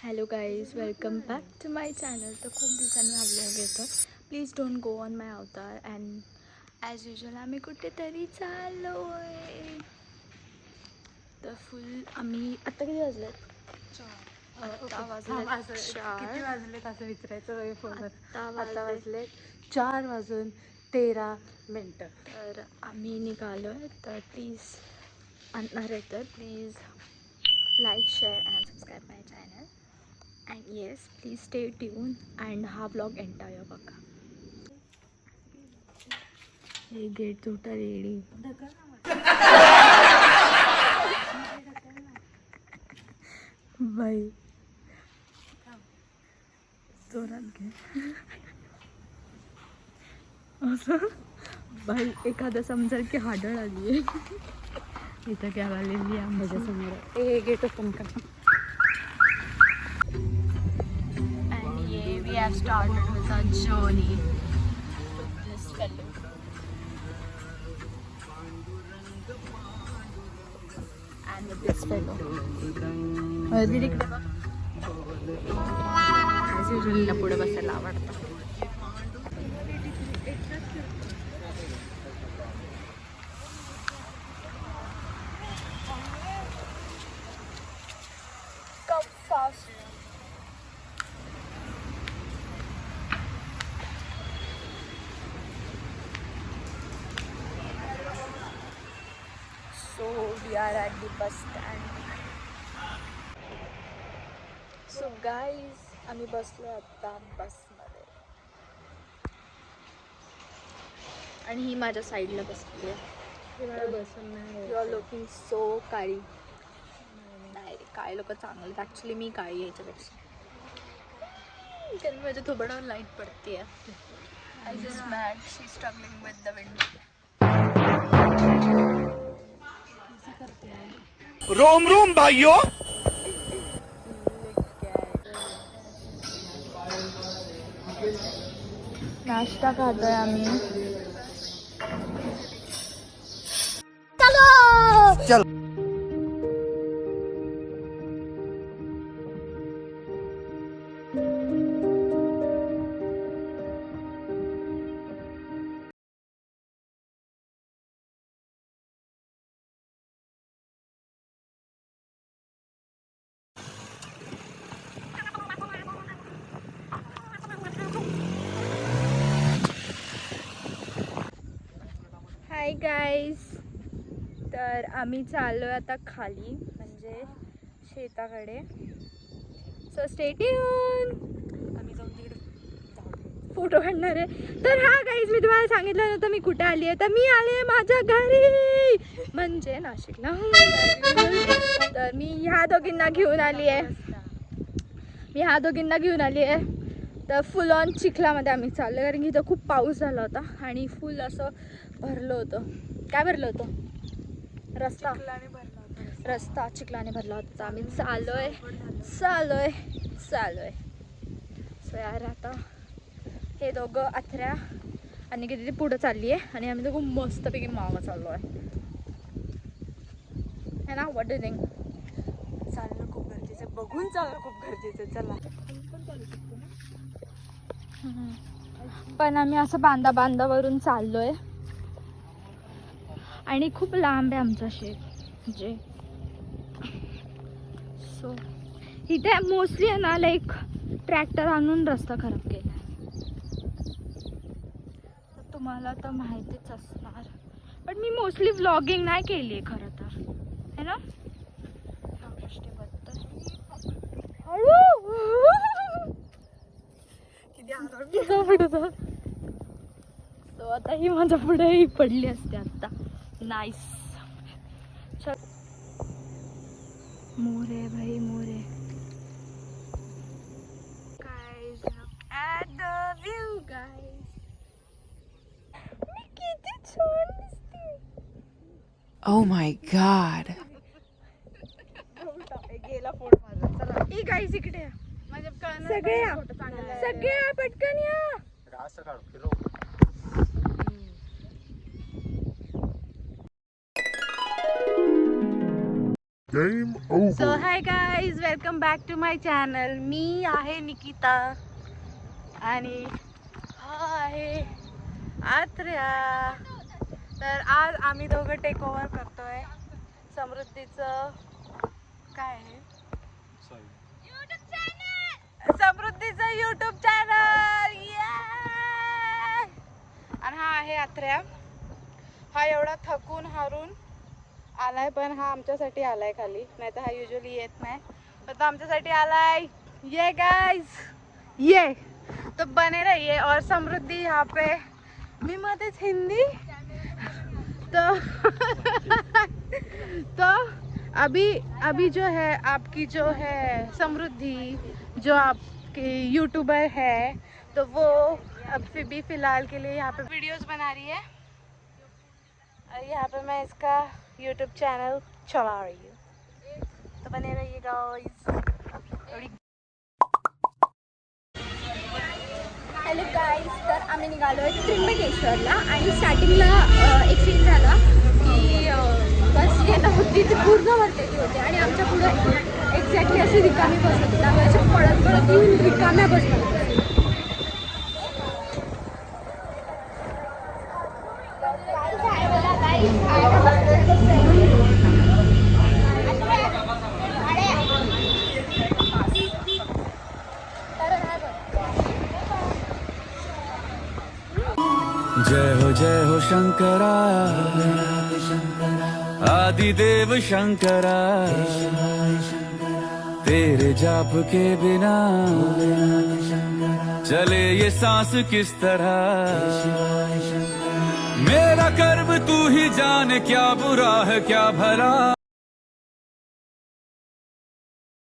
Hello guys, welcome back to my channel. तर खूप दिवसांनी हा व्लॉग येतो. Please don't go on my अवतार. अँड ॲज युजल आम्ही कुठेतरी चाललो आहे. तर फुल आम्ही आत्ता किती वाजलेत? आत्ता वाजलेत 4. किती वाजलेत असं विचारायचं फोनवर. आत्ता वाजले 4:13. तर आम्ही निघालो आहे. तर प्लीज आणणार आहे तर please like, share and subscribe my channel. And yes, please stay tune and हा व्लॉग एंटायर बघा. हे गेट तुटा रेडी. बाई जोरात घे असं. बाई एखादं समजेल की हाडळ आली आहे. इथं काय आलेली आंब्याच्या समोर. ए गेट ओपन कर. And yeah, we have started with our journey with this fellow. And with this fellow. दीदी इकडे बघ. As usual हिला पुढे बसायला आवडतं. Come fast. So we are at the bus stand. So guys, आम्ही बसलो आता बसमध्ये आणि ही माझ्या साईडला बसली आहे. बसून नाही यू आर लुकिंग सो काळी. नाही रे, काळे लोक चांगले. ॲक्च्युली मी काळी याच्यापेक्षा, कारण माझ्या थोबडावर लाईट पडते. I just mad she struggling with the window. रोम रोम भाइयों. नाश्ता खातोय आम्ही. चल. हाय गाईज, तर आम्ही चाललोय आता खाली, म्हणजे शेताकडे. So stay tune. आम्ही जाऊन तिकडे फोटो काढणार आहे. तर हा गाईज, मी तुम्हाला सांगितलं नव्हतं मी कुठे आली आहे. तर मी आले आहे माझ्या घरी, म्हणजे नाशिकला. तर मी ह्या दोघींना घेऊन आली आहे. तर फुल ऑन चिखलामध्ये आम्ही चाललो, कारण की इथं खूप पाऊस झाला होता आणि फुल असं भरलं होतं. काय भरलं होतं? रस्ता चिखलाने भरला होता. आम्ही चाललोय. सो यार, आता हे दोघं अथऱ्या आणि किती पुढं चालली आहे आणि आम्ही दोघं मस्तपैकी मागं चाललो आहे ना. What do think? चालणं खूप गरजेचं, बघून चालणं खूप गरजेचं. चला. पण आम्ही असं बांधावरून चाललोय आणि खूप लांब आहे आमचा शेत. म्हणजे सो इथे मोस्टली आहे ना, लाईक ट्रॅक्टर आणून रस्ता खराब केला. तुम्हाला तर माहितीच असणार, पण मी मोस्टली व्लॉगिंग नाही केली आहे खरं तर, है ना. सो आता ही माझ्या पुढे पडली असते आता. नाईस. मोरे भाई More. Guys, look at the view, guys. मी किती छान दिसते. Oh my god. गेला फोन माझा. चला. ई गाईज इकडे या. सगळ्या सगळ्या पटकन या. So hi guys, welcome back to my channel. मी आहे निकिता आणि हा आहे आत्र्या. तर आज आम्ही दोघं टेक ओव्हर करतोय समृद्धीचं काय आहे समृद्धीचं यूट्यूब चॅनल. आणि हा आहे आत्र्या. हा एवढा थकून हारून आलाय, पण हा आमच्यासाठी आलाय खाली, नाही तर हा युजली येत नाही, पण तो आमच्यासाठी आलाय. ये गाइस, ये तो बने रहिए. और समृद्धि यहाँ पे मी मध्येच हिंदी तो अभी जो है आपकी जो है समृद्धि, जो आपकी यूट्यूबर है, तो वो अभी फिलहाल के लिए यहाँ पे वीडियोस बना रही है. यहाँ पे मैं इसका यूट्यूब चैनल चला रही हूँ, तो बने रहिए गाइस. हॅलो गाईज, तर आम्ही निघालो आहे त्र्यंबकेश्वरला आणि स्टार्टिंगला एक सीन झाला की बस येणं होती ती पूर्ण भरलेली होती आणि आमच्या पुढं एक्झॅक्टली अशी रिकामी बस होती. त्यामुळे अशी पळत पळत येऊन रिकाम्या बसमध्ये जय हो शंकरा, आदिदेव शंकरा, तेरे जाप के बिना चले ये सांस किस तरह. मेरा कर्म तू ही जाने, क्या बुरा है क्या भला.